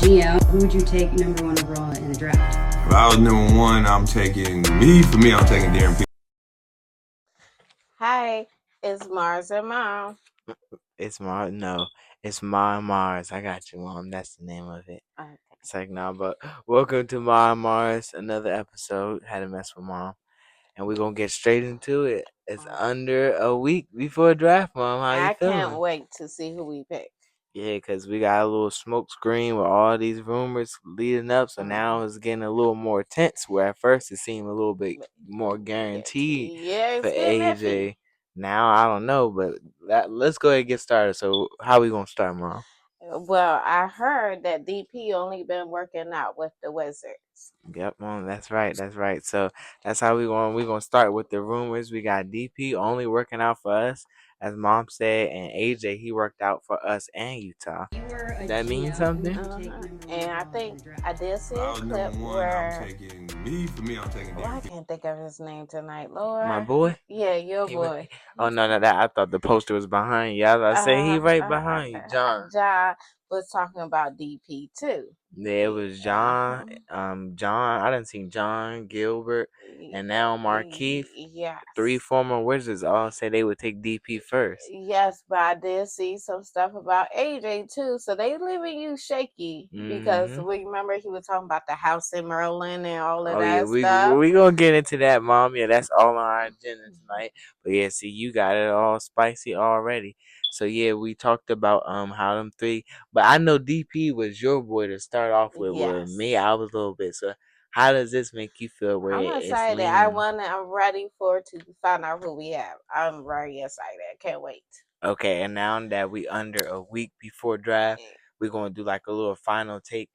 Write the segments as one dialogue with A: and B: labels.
A: Neo, who would you take number 1 overall in the draft?
B: If I was number 1, I'm taking Darren P.
C: Hi, it's Mars and Mom.
D: It's Mars. No, it's Ma and Mars. I got you, Mom. That's the name of it.
C: Okay.
D: It's like, nah, but welcome to Ma and Mars, another episode. Had to mess with Mom. And we're going to get straight into it. It's under a week before draft, Mom. How you
C: I
D: feeling?
C: can't wait to see who we pick.
D: Yeah, because we got a little smoke screen with all these rumors leading up. So now it's getting a little more tense, where at first it seemed a little bit more guaranteed
C: Yeah,
D: for
C: it's getting
D: AJ.
C: iffy.
D: Now I don't know, but let's go ahead and get started. So how we going to start, Mom?
C: Well, I heard that DP only been working out with the Wizards.
D: Yep, Mom, that's right. That's right. So that's how we're gonna start with the rumors. We got DP only working out for us, as Mom said, and AJ he worked out for us and Utah. That means something?
C: And I think I did see
B: If I
C: a
B: was
C: clip
B: number 1,
C: where
B: I'm taking
C: I
B: Darren P.
C: can't think of his name tonight, Lord.
D: My boy?
C: Yeah, your boy.
D: Oh no, that I thought the poster was behind you. I say he right behind you, John.
C: John was talking about DP too.
D: There was John, John. I didn't see John Gilbert, and now Markeith.
C: Yes.
D: 3 former Wizards all said they would take DP first.
C: Yes, but I did see some stuff about AJ too. So they leaving you shaky because we remember he was talking about the house in Maryland and all of that stuff.
D: we gonna get into that, Mom. Yeah, that's all on our agenda tonight. But yeah, see, you got it all spicy already. So yeah, we talked about how them 3. But I know DP was your boy to start off with.
C: Yes.
D: With me, I was a little bit. So how does this make you feel? Where
C: I'm
D: it's
C: excited.
D: leaning?
C: I'm ready to find out who we have. I'm very excited. I can't wait.
D: Okay, and now that we under a week before draft, we're gonna do like a little final take.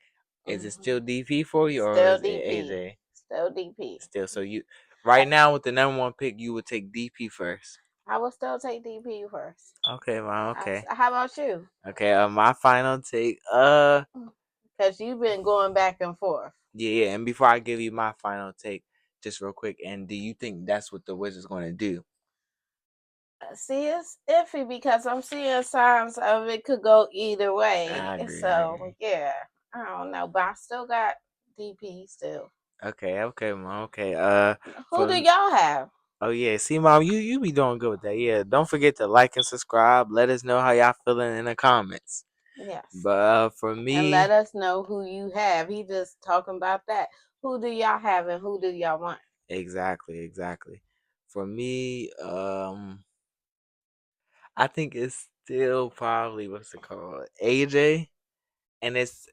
D: Is it still DP for you, or
C: Still
D: is it
C: DP.
D: AJ?
C: Still DP.
D: Still, so you right now with the number 1 pick, you would take DP first.
C: I will still take DP first.
D: Okay, Mom. Okay.
C: How about you?
D: Okay. My final take.
C: Because you've been going back and forth.
D: Yeah. And before I give you my final take, just real quick, and do you think that's what the Wizards gonna do?
C: See, it's iffy because I'm seeing signs of it could go either way.
D: I agree.
C: So yeah, I don't know, but I still got DP still.
D: Okay, Mom. Okay.
C: Who do y'all have?
D: Oh yeah, see, Mom, you be doing good with that. Yeah, don't forget to like and subscribe. Let us know how y'all feeling in the comments.
C: Yes.
D: But for me,
C: and let us know who you have. He just talking about that. Who do y'all have and who do y'all want?
D: Exactly. For me, I think it's still probably what's it called, AJ, and it's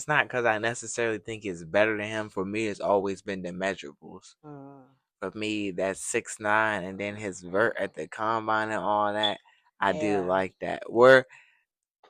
D: not because I necessarily think it's better than him. For me, it's always been the measurables. For me, that's 6'9", and then his vert at the combine and all that. I do like that. Where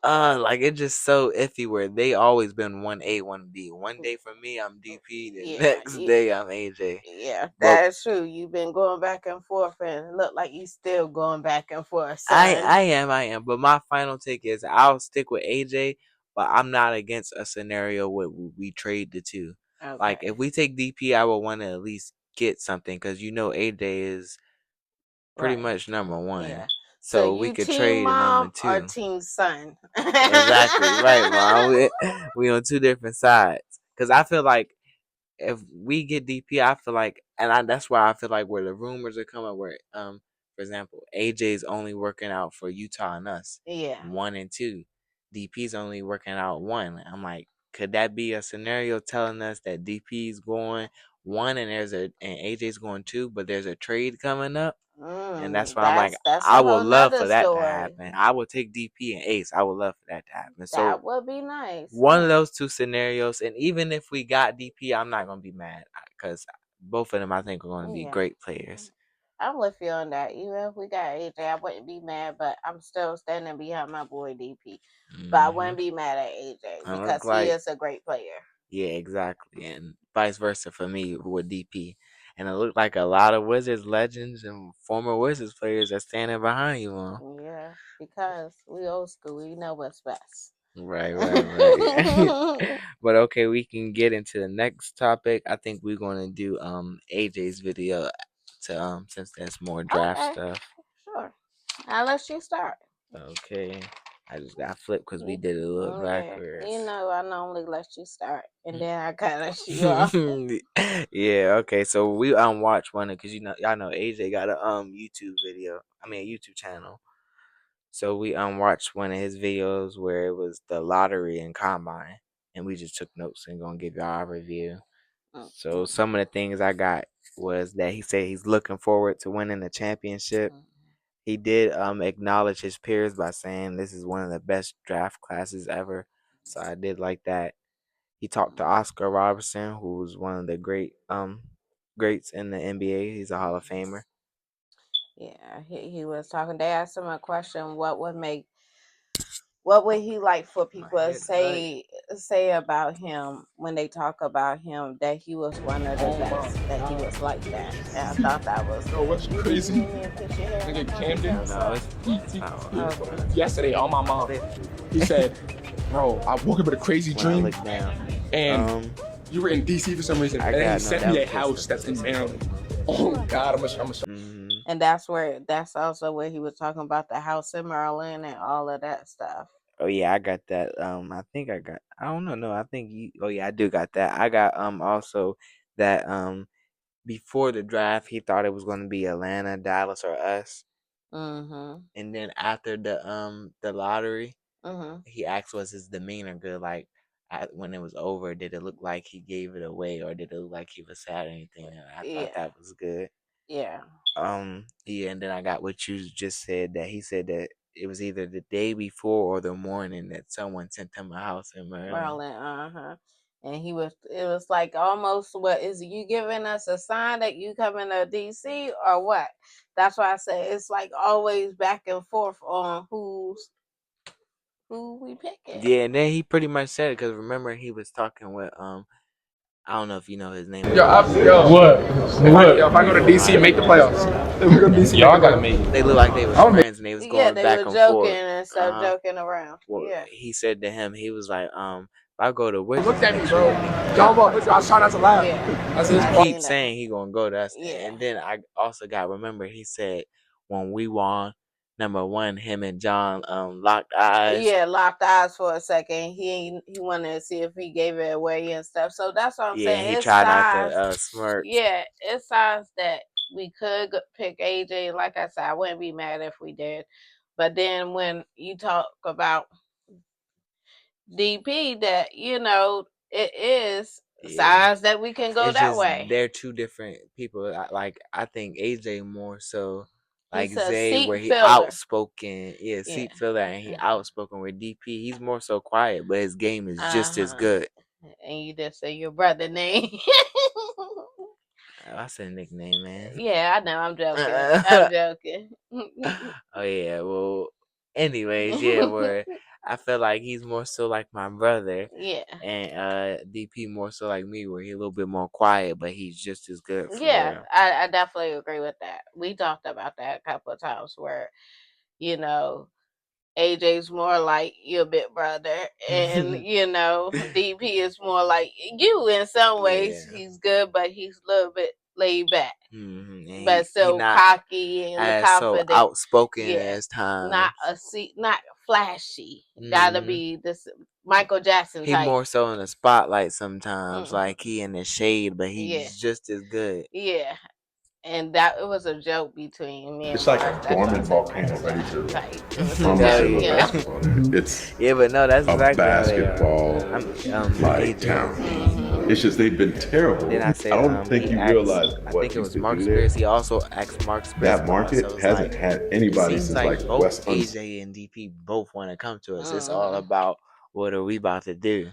D: like it's just so iffy. Where they always been 1A, 1B. One day for me, I'm DP. The next day, I'm AJ.
C: Yeah, that is true. You've been going back and forth, and look like you still going back and forth. Son.
D: I am. But my final take is I'll stick with AJ, but I'm not against a scenario where we trade the 2.
C: Okay.
D: Like if we take DP, I would want to at least get something because AJ is pretty much number 1.
C: Yeah.
D: So we could trade
C: mom
D: number 2
C: or team son.
D: Exactly right, Mom. We on 2 different sides because I feel like if we get DP, I feel like, that's why I feel like where the rumors are coming, where for example, AJ's only working out for Utah and us.
C: Yeah.
D: 1 and 2. DP's only working out 1. I'm like, could that be a scenario telling us that DP's going 1 and AJ's going 2, but there's a trade coming up? And that's why I'm like, I would love for that to happen. I would take DP and Ace. I would love for that to happen. So
C: that would be nice.
D: One of those 2 scenarios, and even if we got DP, I'm not gonna be mad because both of them I think are gonna be great players.
C: I'm with you on that. Even if we got AJ, I wouldn't be mad, but I'm still standing behind my boy DP. But I wouldn't be mad at AJ because he is a great player.
D: Yeah, exactly, and vice versa for me with DP. And it looked like a lot of Wizards legends and former Wizards players are standing behind you, Mom.
C: Yeah, because we old school. We know what's best.
D: Right. But okay, we can get into the next topic. I think we're gonna do AJ's video to since there's more draft stuff.
C: Sure. I'll let you start.
D: Okay. I just got flipped because we did it a little backwards.
C: You know, I normally let you start, and then I cut you off.
D: Yeah, okay. So we watched one because y'all know AJ got a YouTube video. I mean a YouTube channel. So we watched one of his videos where it was the lottery and combine, and we just took notes and gonna give y'all our review. So some of the things I got was that he said he's looking forward to winning the championship. He did acknowledge his peers by saying this is one of the best draft classes ever. So I did like that. He talked to Oscar Robertson, who's one of the greats in the NBA. He's a Hall of Famer.
C: Yeah, he was talking. They asked him a question: what would he like for people to say about him when they talk about him that he was one of the best, that he was like that? And I thought that was good.
E: What's crazy? Nigga Camden. Yesterday on my mom, he said, "Bro, I woke up with a crazy dream, and you were in DC for some reason, and then he sent me a house that's in Maryland." Oh God, I'm a
C: And that's also where he was talking about the house in Maryland and all of that stuff.
D: Oh yeah, I got that. I think I got. I don't know. No, I think you. Oh yeah, I do got that. I got also that before the draft, he thought it was going to be Atlanta, Dallas, or us. And then after the lottery, he asked, "Was his demeanor good? Like when it was over, did it look like he gave it away, or did it look like he was sad or anything?" And I thought that was good.
C: Yeah.
D: Yeah, and then I got what you just said, that he said that it was either the day before or the morning that someone sent him a house in Maryland.
C: And it was like almost, what is you giving us a sign that you coming to DC or what? That's why I say it's like always back and forth on who we picking.
D: Yeah, and then he pretty much said it because remember he was talking with I don't know if you know his name.
E: What? If I go to DC and make the playoffs, if we go to DC, y'all gotta make it.
D: They look like they was friends and they was going back and forth.
C: Joking and stuff, joking around.
D: Well, he said to him, he was like, if I go to Wichita,
E: Look at me, bro. Y'all I was trying not to laugh.
D: He keeps saying he gonna go to us. And then I also got, remember he said when we won number one, him and John locked eyes.
C: Yeah, locked eyes for a second. He wanted to see if he gave it away and stuff. So that's what I'm saying.
D: Yeah, he
C: it's
D: tried
C: signs,
D: not to smirk.
C: Yeah, it's signs that we could pick AJ. Like I said, I wouldn't be mad if we did. But then when you talk about DP, that it is signs that we can go that way.
D: They're two different people. I think AJ more so like Zay, where he outspoken. Yeah, seat filler, and he outspoken. With DP, he's more so quiet, but his game is just as good.
C: And you just say your brother name.
D: I said nickname, man.
C: Yeah, I know. I'm joking. I'm joking.
D: Oh yeah. Well, anyways, yeah. Where I feel like he's more so like my brother.
C: Yeah.
D: And DP more so like me, where he's a little bit more quiet, but he's just as good.
C: Yeah, I definitely agree with that. We talked about that a couple of times where, AJ's more like your big brother, and DP is more like you in some ways. Yeah. He's good, but he's a little bit laid back, but still cocky and confident,
D: so outspoken as times.
C: Not flashy. Gotta be this Michael Jackson type.
D: He more so in the spotlight sometimes, like he in the shade, but he's just as good.
C: Yeah. And that it was a joke between me and
F: it's like a dormant volcano ready to It's
D: but no, that's
F: a
D: exactly
F: basketball like town. It's just they've been terrible.
D: Then I said,
F: I don't think you realize
D: I
F: what
D: think it was
F: he
D: Mark Spears. He also asked Mark Spears.
F: That market hasn't had anybody since like
D: both
F: West
D: AJ and DP both want to come to us. It's all about what are we about to do.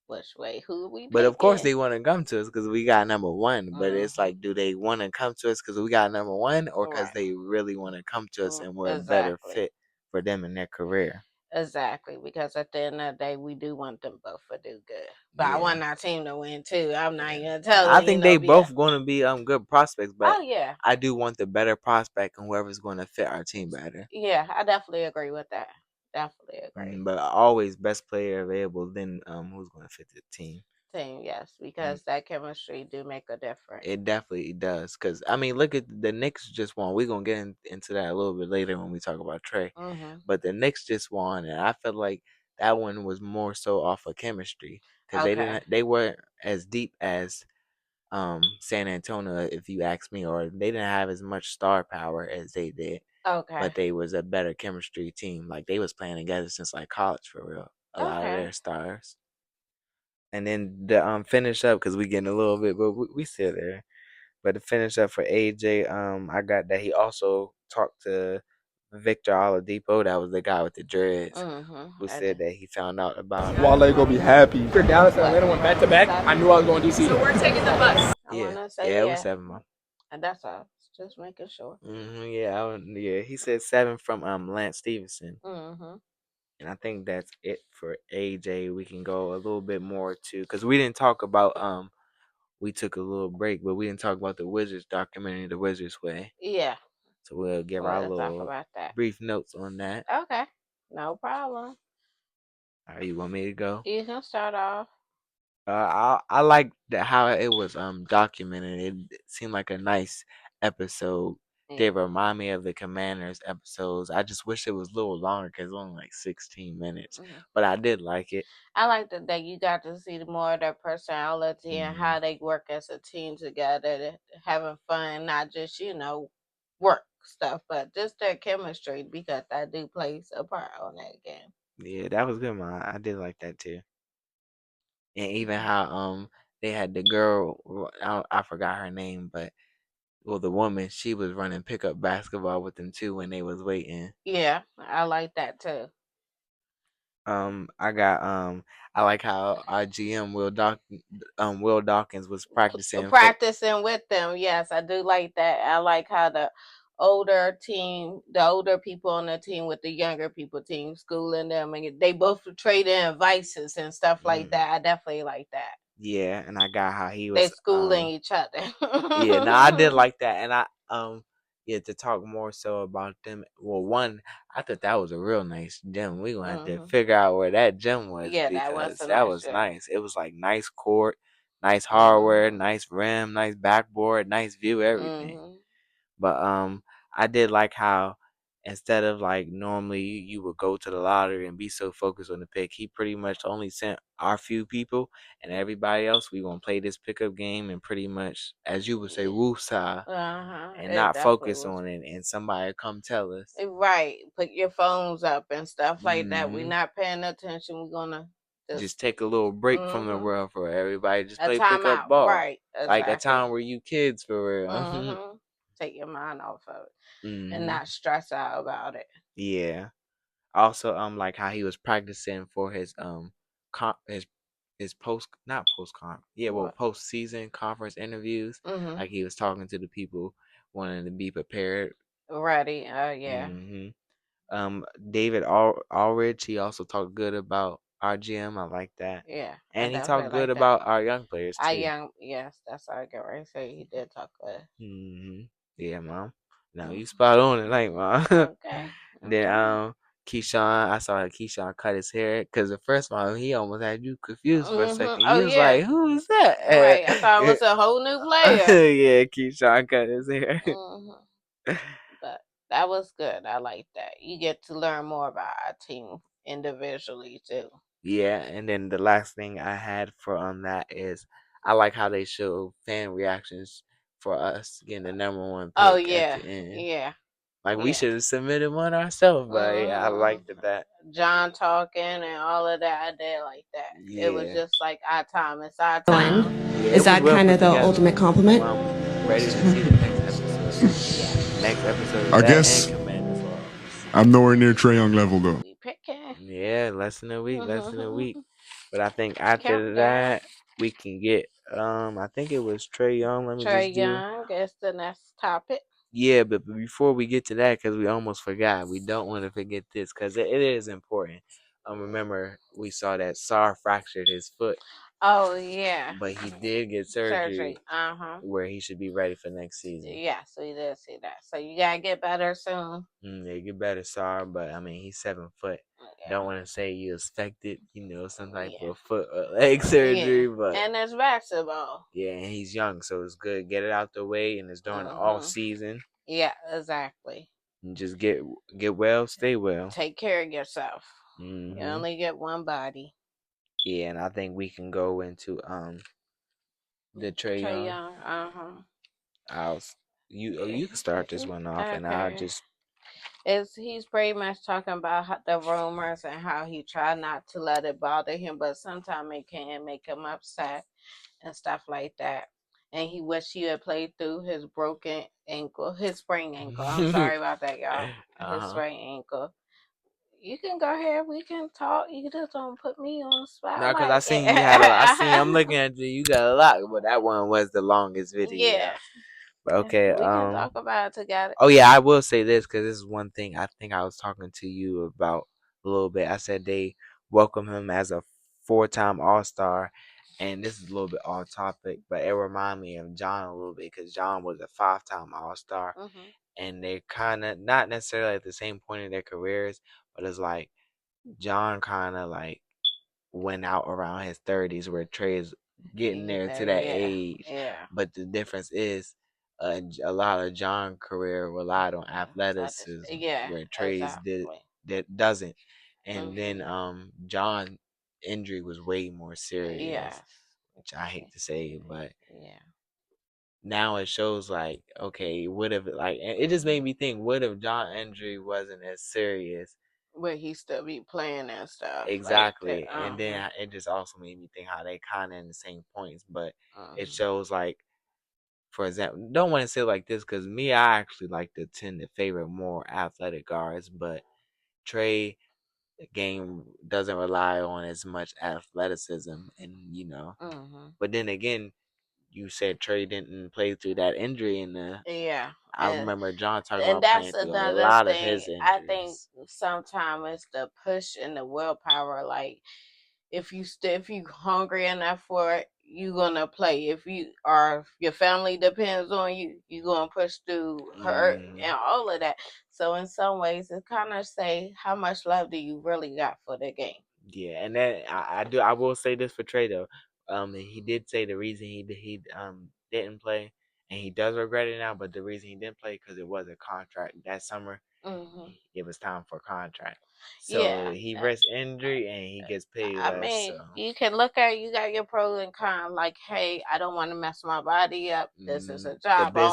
C: Which way? Who we picking?
D: But of course they want to come to us because we got number one. But it's like, do they want to come to us because we got number one, or because they really want to come to us and we're a better fit for them in their career?
C: Exactly, because at the end of the day, we do want them both to do good. But I want our team to win too. I'm not even gonna tell you.
D: I think they both going to be good prospects, but
C: yeah,
D: I do want the better prospect and whoever's going to fit our team better.
C: Yeah, I definitely agree with that. Definitely agree.
D: But always best player available, then who's going to fit the team.
C: team, yes, because that chemistry do make a difference.
D: It definitely does. Cause I mean, look at the Knicks just won. We're gonna get into that a little bit later when we talk about Trae. But the Knicks just won, and I felt like that one was more so off of chemistry because they weren't as deep as San Antonio, if you ask me, or they didn't have as much star power as they did. But they was a better chemistry team. Like they was playing together since like college for real. A lot of their stars. And then the finish up because we getting a little bit, but we still there. But to finish up for AJ, I got that he also talked to Victor Oladipo. That was the guy with the dreads who said that he found out about him.
E: Wale gonna be happy. After Dallas and Atlanta went back to back, I knew I was going DC.
C: So we're taking the bus.
D: Yeah, it was 7 months.
C: And that's all. Just making sure.
D: Yeah. He said 7 from Lance Stevenson. And I think that's it for AJ. We can go a little bit more too, because we didn't talk about we took a little break, but we didn't talk about the Wizards documentary, The Wizards Way.
C: Yeah.
D: So we'll give our little brief notes on that.
C: Okay. No problem.
D: All right, you want me to go?
C: You can start off.
D: I like how it was documented. It seemed like a nice episode. They remind me of the Commanders episodes. I just wish it was a little longer because it was only like 16 minutes. But I did like it.
C: I like that you got to see more of their personality and how they work as a team together, having fun, not just, work stuff, but just their chemistry, because that do plays a part on that game.
D: Yeah, that was good, man. I did like that too. And even how they had the girl, I forgot her name, but the woman, she was running pickup basketball with them too when they was waiting.
C: Yeah, I like that too.
D: I like how our GM Will Dawkins was practicing
C: with them. Yes, I do like that. I like how the older people on the team with the younger people team schooling them, and they both trading advices and stuff like that. I definitely like that.
D: Yeah, and I got how he was.
C: They schooling each other.
D: Yeah, no, I did like that, and to talk more so about them. Well, one, I thought that was a real nice gym. We gonna have to figure out where that gym was.
C: Yeah,
D: because
C: that was
D: nice. It was like nice court, nice hardware, nice rim, nice backboard, nice view, everything. But I did like how instead of like normally you would go to the lottery and be so focused on the pick, he pretty much only sent our few people, and everybody else we gonna play this pickup game and pretty much, as you would say, woosah, and not focus on it, and somebody come tell us.
C: Right, put your phones up and stuff like that. We're not paying attention. We're gonna
D: just take a little break from the world for everybody. Just play pickup ball,
C: right? Exactly.
D: Like a time where you kids for real.
C: Take your mind off of it and not stress out about it.
D: Yeah. Also, like how he was practicing for his his postseason conference interviews. Like he was talking to the people wanting to be prepared,
C: ready. Yeah.
D: David Aldridge, he also talked good about our GM. I like that.
C: Yeah.
D: And he talked good about our young players too.
C: Yes, that's what I get ready to say. He did talk good.
D: Yeah, Mom. No, you spot on tonight, Mom.
C: Okay.
D: Then Keyshawn, I saw Keyshawn cut his hair because the first one he almost had you confused for a second. He was like, "Who is that?"
C: Right, I thought it was a whole new player.
D: Yeah, Keyshawn cut his hair.
C: But that was good. I like that. You get to learn more about our team individually too.
D: Yeah, and then the last thing I had for on that is I like how they show fan reactions for us getting the #1 pick at the end.
C: Yeah.
D: Like we should have submitted one ourselves, but yeah, I liked that.
C: John talking and all of that, I did like that. Yeah. It was just like our time. It's our time.
G: Yeah, is that kind of the ultimate compliment?
D: I'm ready to see the next episode. Next episode.
B: I guess I'm nowhere near Trae Young level though.
D: Yeah, less than a week. But I think after that we can get I think it was Trae Young.
C: Trae Young is the next topic.
D: Yeah, but before we get to that, because we almost forgot, we don't want to forget this because it is important. Remember we saw that Sar fractured his foot.
C: Oh yeah.
D: But he did get surgery.
C: Uh-huh.
D: Where he should be ready for next season.
C: Yeah, so he did see that. So you gotta get better soon.
D: Yeah, get better, sorry, but I mean he's 7 foot.
C: Yeah.
D: Don't want to say you expected, some type of foot or leg surgery, but
C: and it's basketball.
D: Yeah, and he's young, so it's good. Get it out the way, and it's during the off season.
C: Yeah, exactly.
D: And just get well, stay well.
C: Take care of yourself. You only get one body.
D: Yeah, and I think we can go into the Trae Young. You can start this one off, and I'll just.
C: He's pretty much talking about the rumors and how he tried not to let it bother him, but sometimes it can make him upset and stuff like that. And he wished he had played through his sprained ankle. I'm sorry about that, y'all. His sprained ankle. You can go ahead. We can talk. You just don't put me on the spot.
D: No, because I seen you had. I'm looking at you. You got a lot, but that one was the longest video.
C: Yeah.
D: But okay.
C: We can talk about it together.
D: Oh yeah, I will say this because this is one thing I think I was talking to you about a little bit. I said they welcome him as a 4-time All-Star, and this is a little bit off topic, but it reminded me of John a little bit because John was a 5-time All-Star, and they're kind of not necessarily at the same point in their careers, but it's like John kind of like went out around his 30s, where Trae is getting there to that age.
C: Yeah.
D: But the difference is a lot of John's career relied on athleticism, where Trae's doesn't. And then John's injury was way more serious, which I hate to say, but now it shows like, okay, what if it just made me think, what if John's injury wasn't as serious?
C: Would he still be playing and stuff?
D: Exactly. And then it just also made me think how they kind of in the same points, but it shows like, for example, don't want to say like this because I actually like to tend to favor more athletic guards, but Trae game doesn't rely on as much athleticism, and but then again, you said Trae didn't play through that injury, and I remember John talking about playing through a lot of his injuries.
C: I think sometimes it's the push and the willpower. Like if you hungry enough for it, you gonna play. If your family depends on you, you gonna push through hurt and all of that. So in some ways, it kind of say how much love do you really got for the game.
D: Yeah, and then I will say this for Trae though. He did say the reason he didn't play, and he does regret it now. But the reason he didn't play because it was a contract that summer. It was time for a contract. So he risks injury and he gets paid less.
C: I mean, you can look at you got your pros and cons. Like, hey, I don't want to mess my body up. This is a job. I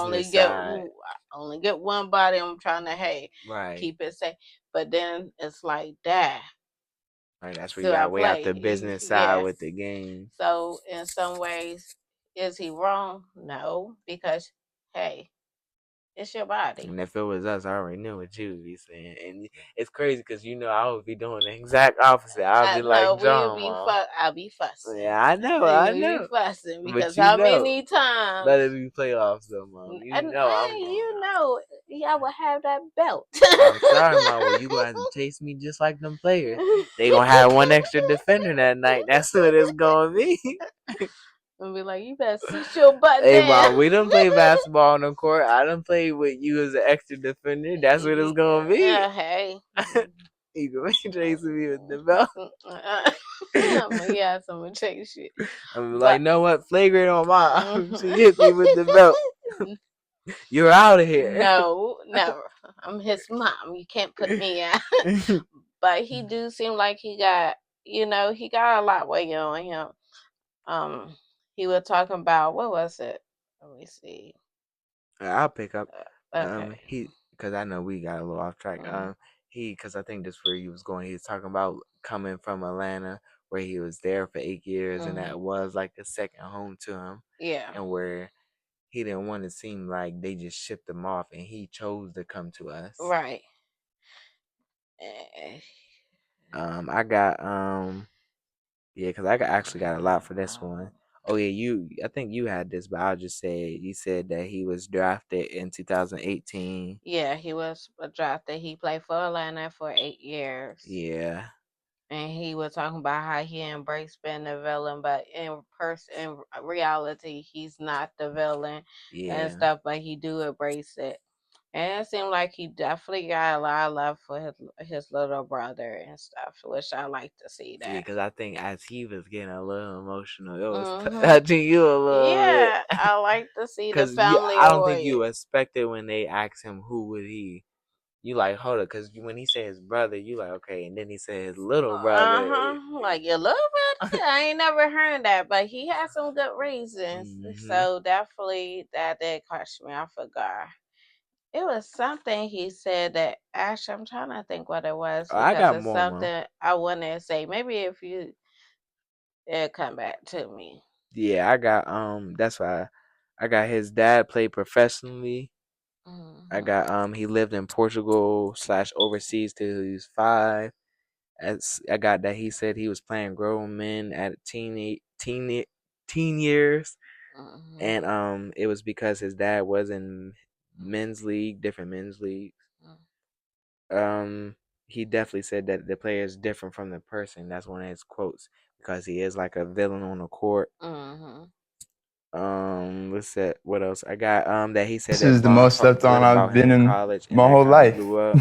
C: only get one body. I'm trying to keep it safe. But then it's like that.
D: Right, that's where you gotta weigh out the business side with the game.
C: So in some ways, is he wrong? No, because hey, it's your body.
D: And if it was us, I already knew what you would be saying. And it's crazy because I would be doing the exact opposite. I'll be like John.
C: I'll be fussing.
D: Yeah, I know.
C: Be fussing because how many times?
D: Let it be playoffs though, Mom.
C: Y'all will have that belt.
D: I'm sorry, Mom. Well, you gonna have to chase me just like them players. They gonna have one extra defender that night. That's what it's gonna be.
C: And be like, you better sit your butt down.
D: Hey, Mom, we done play basketball on the court. I done play with you as an extra defender. That's what it's gonna be.
C: Hey.
D: You gonna be chasing me with the belt.
C: I'm gonna chase you.
D: I'm like, know what? Flagrant on mine. She hit me with the belt. You're out of here.
C: No, never. I'm his mom. You can't put me out. But he do seem like he got a lot weighing on him. He was talking about, what was it? Let me see.
D: I'll pick up.
C: Okay.
D: Because I know we got a little off track. Because I think this where he was going. He was talking about coming from Atlanta, where he was there for 8 years, and that was like a second home to him.
C: Yeah.
D: And where he didn't want to seem like they just shipped him off, and he chose to come to us.
C: Right.
D: I got because I actually got a lot for this one. Oh yeah, I think you had this, but I'll just say you said that he was drafted in 2018.
C: Yeah, he was drafted. He played for Atlanta for 8 years.
D: Yeah.
C: and he was talking about how he embraced being the villain, but in reality, he's not the villain and stuff. But he do embrace it, and it seemed like he definitely got a lot of love for his little brother and stuff, which I like to see that.
D: Yeah, because I think as he was getting a little emotional, it was touching you a little bit.
C: Yeah, I like to see the family.
D: I don't think you expected when they asked him who would he. You like, hold up, because when he said his brother, you like, okay, and then he said his little brother.
C: Like your little brother. I ain't never heard that, but he had some good reasons. So definitely that did catch me off guard. It was something he said that actually I'm trying to think what it was because
D: I got
C: it's
D: more,
C: something I want to say. Maybe if it'll come back to me.
D: Yeah, I got that's why I got his dad played professionally. I got he lived in Portugal / overseas till he was 5. As I got that he said he was playing grown men at teen years, and it was because his dad was in different men's leagues. He definitely said that the player is different from the person. That's one of his quotes because he is like a villain on the court. What's that? What else? I got that he said
H: This
D: that
H: is the
D: Vaughn
H: most
D: talked
H: slept
D: good
H: on
D: about
H: I've
D: him
H: been
D: in
H: in
D: college, and
H: my
D: that
H: whole
D: kind of
H: life.
D: blew up.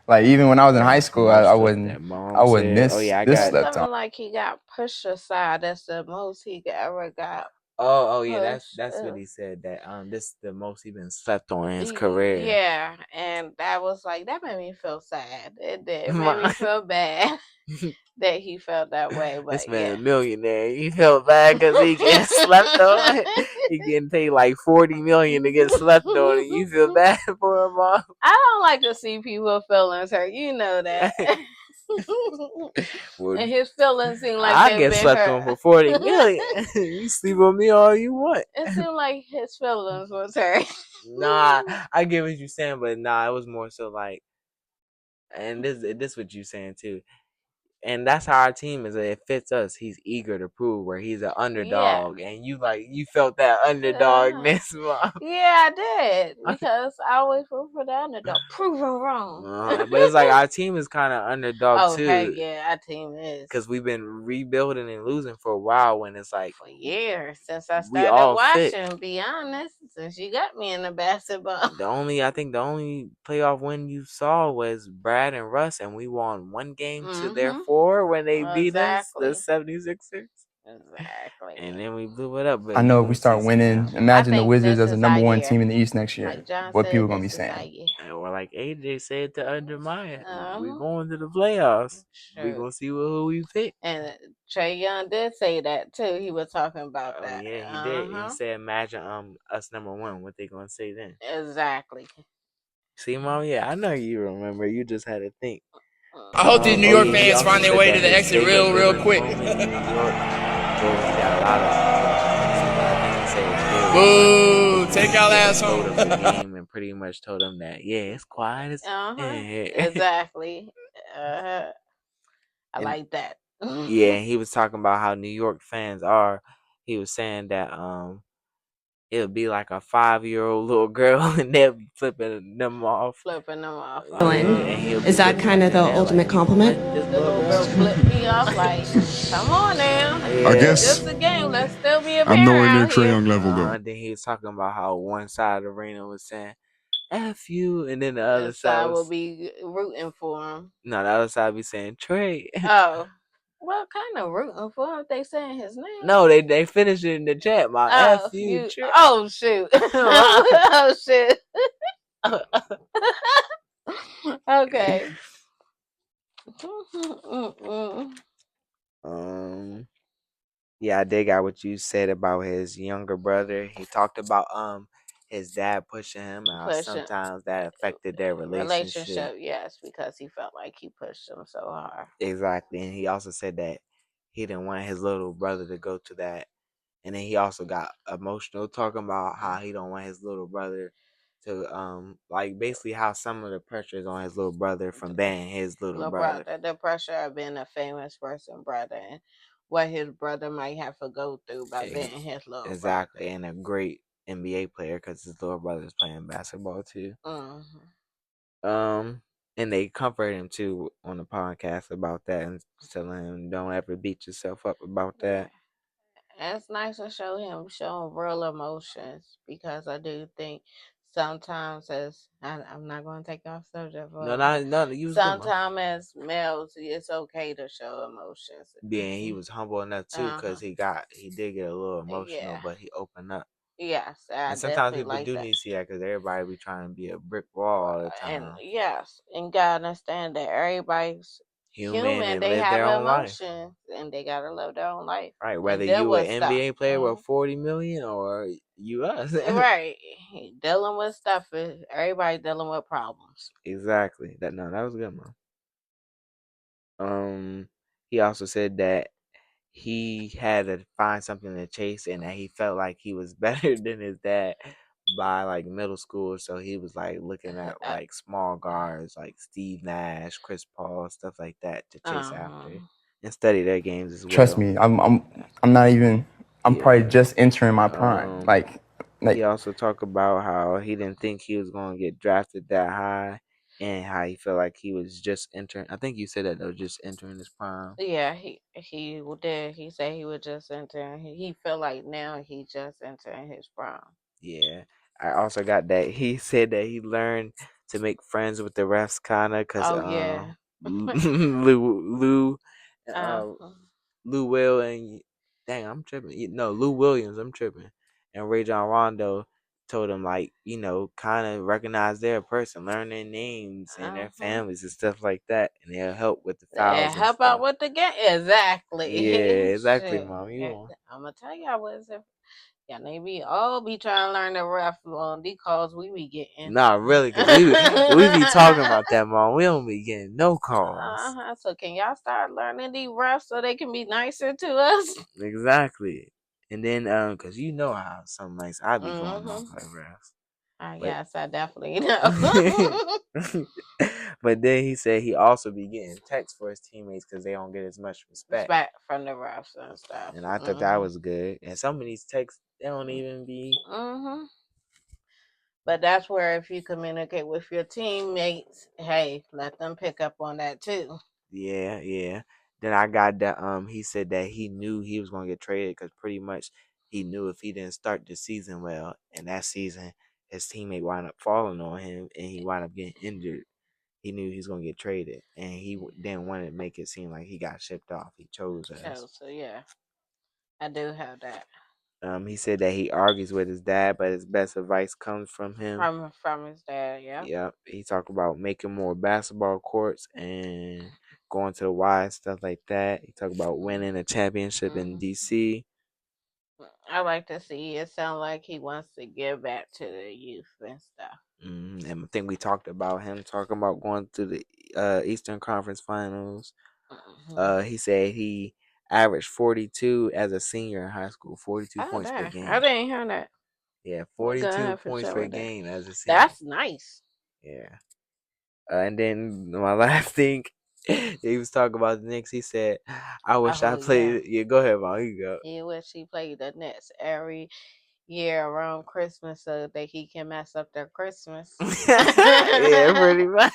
H: Like even when I was in high
D: That's the
H: school,
D: most
H: I
D: stuff
H: wasn't
D: that Mom
H: I wasn't
D: said. Oh
H: this
D: yeah, I
H: this
C: It
D: got.
C: was
H: slept on.
C: something like he got pushed aside. That's the most he ever got.
D: Oh yeah,
C: Pushed.
D: that's what he said. That this is the most he been slept on in his career.
C: Yeah, and that was like that made me feel sad. It did. It made me feel bad that he felt that way. But
D: This man
C: yeah,
D: a millionaire. He felt bad because he getting slept on. He getting paid like $40 million to get slept on, and you feel bad for him, Mom.
C: I don't like to see people feelings hurt. You know that.
D: Well,
C: And his feelings seem like
D: I
C: they've
D: get
C: been
D: slept
C: hurt.
D: on for $40 million. You sleep on me all you want.
C: It seemed like his feelings was hurt.
D: Nah, I get what you're saying, but nah, it was more so like, and this what you saying too. And that's how our team is. It fits us. He's eager to prove where he's an underdog, and you felt that underdogness, Mom.
C: Yeah, I did because I always root for the underdog, proven wrong.
D: But it's like our team is kind of underdog too.
C: Heck yeah, our team is
D: because we've been rebuilding and losing for a while. When it's like
C: for years since I
D: we
C: started
D: all
C: watching.
D: fit.
C: Be honest, since you got me in the basketball.
D: I think the only playoff win you saw was Brad and Russ, and we won one game to their 4 when they beat us, the 76ers.
C: Exactly.
D: And then we blew it up. But
H: I know if we start winning, imagine the Wizards as the #1 team in the East next year.
C: Like John
H: What
C: said,
H: people gonna be saying?
D: Or like AJ said to Undermine, we going to the playoffs. We gonna see who we pick.
C: And Trae Young did say that too. He was talking about that.
D: Yeah, he did. He said, "Imagine us #1. What they gonna say then?"
C: Exactly.
D: See, Mom. Yeah, I know you remember. You just had to think.
E: I hope these New York fans find their way to the exit real quick.
D: New York, he got a lot of.
E: Boo! Take y'all ass home.
D: The game and pretty much told him that it's quiet as
C: Exactly. I like that.
D: Yeah, and he was talking about how New York fans are. He was saying that it'll be like a 5-year-old little girl and they'll be flipping them off.
G: Is that kind of the ultimate compliment?
C: The little girl flipped me off like, come on now.
D: Yeah.
I: I guess
C: Just a game. Let's still be a
I: I'm
C: parent
I: nowhere near
C: out
I: Trae
C: here.
I: Young level though.
D: Then he was talking about how one side of the arena was saying F you, and then the other side
C: will be rooting for him.
D: No, the other side be saying Trae.
C: Oh. What kind of rooting for him? They saying his name?
D: No, they finished it in the chat. F you, Trae.
C: Oh shoot. Oh shit. Okay.
D: Yeah, I did got what you said about his younger brother. He talked about his dad pushing him and how sometimes that affected their relationship.
C: Yes, because he felt like he pushed him so hard.
D: Exactly. And he also said that he didn't want his little brother to go to that. And then he also got emotional talking about how he don't want his little brother to like basically how some of the pressure is on his little brother from being his little brother.
C: The pressure of being a famous person brother and what his brother might have to go through by being his little brother.
D: Exactly, and a great NBA player because his little brother is playing basketball too. And they comfort him too on the podcast about that and telling him don't ever beat yourself up about that.
C: And it's nice to show him showing real emotions because I do think sometimes I'm not going to take off subject.
D: No, you was good,
C: sometimes as males, it's okay to show emotions.
D: Yeah, and he was humble enough too because he did get a little emotional, but he opened up.
C: Yes, I
D: And sometimes
C: definitely
D: people
C: like
D: do
C: that.
D: need to see that because everybody be trying to be a brick wall all the
C: And
D: time.
C: yes, and gotta understand that everybody's human.
D: And
C: They
D: live
C: have
D: their own life.
C: emotions, and they gotta live their own life.
D: Right, whether
C: And deal
D: you
C: with
D: an
C: stuff.
D: NBA player with 40 million or you us.
C: Right, dealing with stuff. Everybody dealing with problems.
D: Exactly. That was a good, man. He also said that he had to find something to chase and that he felt like he was better than his dad by like middle school. So he was like looking at like small guards like Steve Nash, Chris Paul, stuff like that to chase after and study their games as well.
H: Trust me, I'm not even. I'm probably just entering my prime. Like
D: he also talked about how he didn't think he was going to get drafted that high and how he felt like he was just entering. I think you said that though, just entering his prime.
C: Yeah, he did. He said he was just entering. He felt like now he just entering his prime.
D: Yeah, I also got that he said that he learned to make friends with the refs, kinda, cause Lou Will and dang, I'm tripping. No, Lou Williams, I'm tripping, and Ray John Rondo told him like kind of recognize their person, learn their names and their families and stuff like that, and they'll help with the fouls. And
C: help out with the game. Exactly.
D: Yeah, exactly, Mom.
C: I'm gonna tell y'all what is it. Yeah, they be all be trying to learn the ref on because we be getting.
D: Nah, really, cause we be talking about that, Mom. We don't be getting no calls.
C: So can y'all start learning these refs so they can be nicer to us?
D: Exactly. And then cause you know how some nights I be going off like refs.
C: Yes, I definitely know.
D: But then he said he also be getting texts for his teammates because they don't get as much respect
C: from the refs and stuff.
D: And I thought that was good. And some of these texts they don't even be.
C: But that's where if you communicate with your teammates, hey, let them pick up on that too.
D: Yeah. Then I got that. He said that he knew he was gonna get traded because pretty much he knew if he didn't start the season well, and that season his teammate wound up falling on him, and he wound up getting injured. He knew he was gonna get traded, and he didn't want to make it seem like he got shipped off. He chose us.
C: So yeah, I do have that.
D: He said that he argues with his dad, but his best advice comes from him.
C: From his dad, yeah.
D: Yep. He talked about making more basketball courts and going to the Y and stuff like that. He talked about winning a championship in DC.
C: I like to see it sound like he wants to give back to the youth and stuff.
D: And I think we talked about him talking about going to the Eastern Conference Finals. He said he averaged 42 as a senior in high school, 42 points per game.
C: I didn't hear that.
D: Yeah, 42 points per game as a senior.
C: That's nice.
D: Yeah. And then my last thing, he was talking about the Knicks. He said, "I wish I played." Yeah, go ahead, Mom. You go.
C: He wish he played the Knicks every year around Christmas so that he can mess up their Christmas.
D: Yeah, pretty much.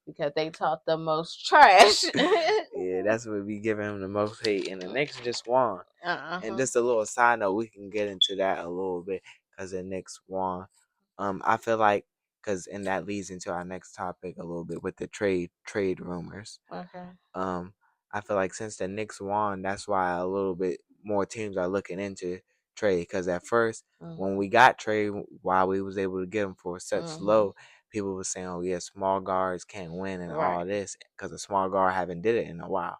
C: Because they talk the most trash.
D: Yeah, that's what be giving him the most hate. And the Knicks just won. And just a little side note, we can get into that a little bit because the Knicks won. I feel like and that leads into our next topic a little bit with the trade rumors.
C: Okay.
D: I feel like since the Knicks won, that's why a little bit more teams are looking into Trae. Because at first, when we got Trae, while we was able to get him for such low, people were saying, "Oh yeah, small guards can't win and all this," because a small guard haven't did it in a while.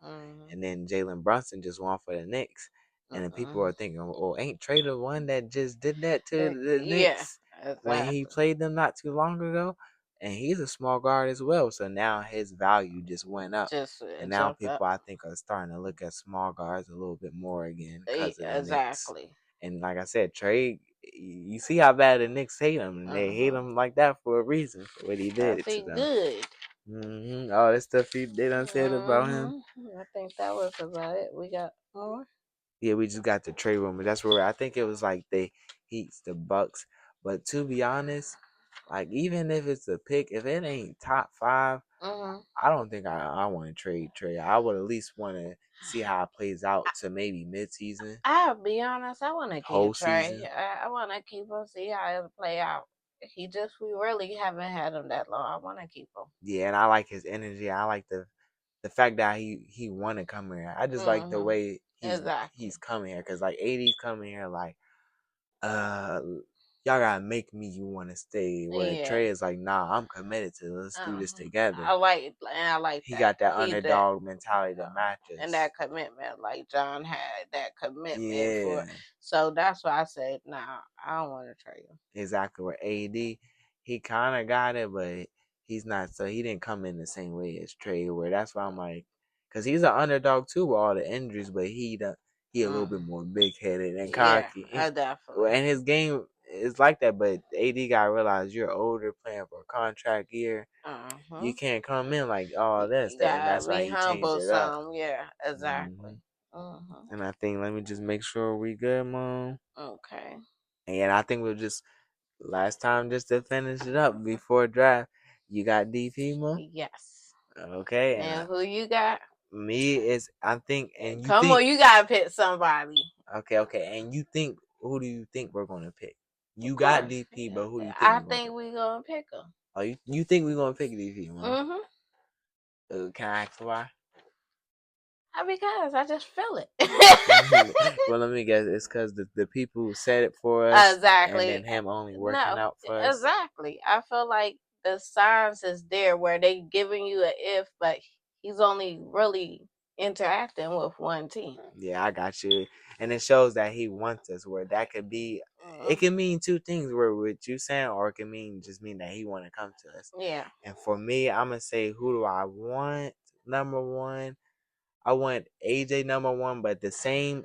D: And then Jalen Brunson just won for the Knicks, and then people are thinking, "Oh, ain't Trae the one that just did that to the Knicks when he played them not too long ago?" And he's a small guard as well, so now his value just went up. And now people, I think, are starting to look at small guards a little bit more again because of the Knicks. And like I said, Trae, you see how bad the Knicks hate him, and they hate him like that for a reason for what he did to them.
C: Good.
D: All that stuff they done said about him.
C: I think that was about it. We got more.
D: Yeah, we just got the Trae rumor. That's where I think it was like the Heats, the Bucks. But to be honest, Like, even if it's a pick, if it ain't top 5, I don't think I want to trade Trae. I would at least want to see how it plays out to maybe mid-season.
C: I'll be honest, I want to keep
D: Whole
C: Trae.
D: season.
C: I want to keep him, see how it play out. We really haven't had him that long. I want to keep him.
D: Yeah, and I like his energy. I like the fact that he want to come here. I just like the way he's coming here, because like AD's coming here like, y'all gotta make me want to stay. Where Trae is like, nah, I'm committed to it. Let's do this together.
C: I like
D: he got that underdog mentality that matches,
C: and that commitment. Like John had that commitment so that's why I said, nah, I don't want to trade him.
D: Exactly. Where AD, he kind of got it, but he's not. So he didn't come in the same way as Trae. Where that's why I'm like, because he's an underdog too with all the injuries, but he a little bit more big headed and cocky.
C: Yeah, definitely.
D: And his game is like that, but AD got to realize you're older, playing for a contract year. You can't come in like all this. And that's why he changed it up.
C: Yeah, exactly.
D: And I think, let me just make sure we good, Mom.
C: Okay.
D: And I think we'll just, last time, just to finish it up before draft, you got DP, Mom?
C: Yes.
D: Okay.
C: And who you got?
D: Me is, I think, and you
C: Come on, you gotta pick somebody.
D: Okay. And you think, who do you think we're gonna pick? You got DP, but who do you think?
C: I think we're gonna pick him.
D: Oh, you think we're gonna pick DP, Mom? Can I ask why?
C: Because I just feel it.
D: Well, let me guess. It's because the people who said it for us,
C: exactly,
D: and then him only working out for us.
C: Exactly. I feel like the signs is there where they giving you an if, but he's only really interacting with one team.
D: Yeah, I got you. And it shows that he wants us, where that could be, it can mean two things, where what you saying, or it can mean that he want to come to us.
C: Yeah.
D: And for me, I'm going to say, who do I want? Number one, I want AJ number one, but at the same,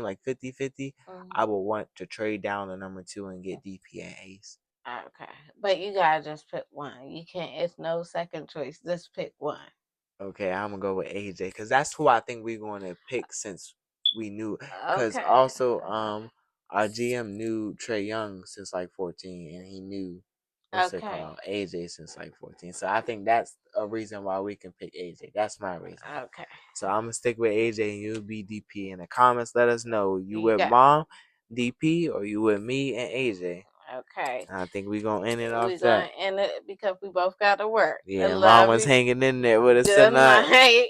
D: like 50-50, I would want to trade down to number 2 and get DP and Ace.
C: Okay. But you gotta just pick one. You can't, it's no second choice. Just pick one.
D: Okay, I'm gonna go with AJ, because that's who I think we're going to pick, since we knew. Because also, our GM knew Trae Young since like 14, and he knew AJ since like 14. So I think that's a reason why we can pick AJ. That's my reason.
C: Okay.
D: So I'm gonna stick with AJ, and you'll be DP. In the comments, let us know, you with Mom, DP, or you with me and AJ.
C: Okay.
D: And I think we're gonna end it off
C: We're gonna end it because we both got to work.
D: Yeah, Mom was hanging in there with us
C: tonight.
D: tonight.